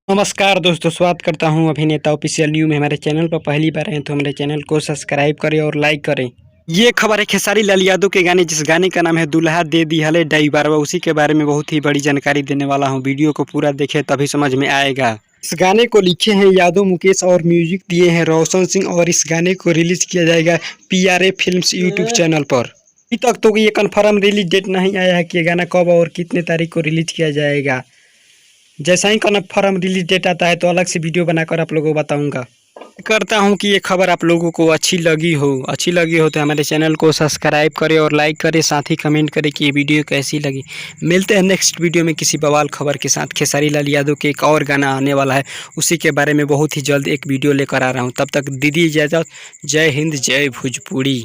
नमस्कार दोस्तों, स्वागत करता हूं अभिनेता ऑफिशियल न्यू में। हमारे चैनल पर पहली बार हैं तो हमारे चैनल को सब्सक्राइब करें और लाइक करें। ये खबर है खेसारी लाल यादव के गाने, जिस गाने का नाम है दुल्हा दे दी हले डाई बारवा। उसी के बारे में बहुत ही बड़ी जानकारी देने वाला हूं। वीडियो को पूरा देखें तभी समझ में आएगा। इस गाने को लिखे हैं यादव मुकेश और म्यूजिक दिए हैं रोशन सिंह। और इस गाने को रिलीज किया जाएगा PRA फिल्म्स यूट्यूब चैनल पर। अभी तक तो ये कन्फर्म रिलीज डेट नहीं आया है कि ये गाना कब और कितने तारीख को रिलीज किया जाएगा। जैसा ही कन्फर्म रिलीज डेट आता है तो अलग से वीडियो बनाकर आप लोगों को बताऊंगा। करता हूं कि ये खबर आप लोगों को अच्छी लगी हो तो हमारे चैनल को सब्सक्राइब करें और लाइक करें, साथ ही कमेंट करें कि ये वीडियो कैसी लगी। मिलते हैं नेक्स्ट वीडियो में किसी बवाल खबर के साथ। खेसारी लाल यादव के एक और गाना आने वाला है, उसी के बारे में बहुत ही जल्द एक वीडियो लेकर आ रहा हूँ। तब तक दीदी इजाज़त। जय हिंद, जय भोजपुरी।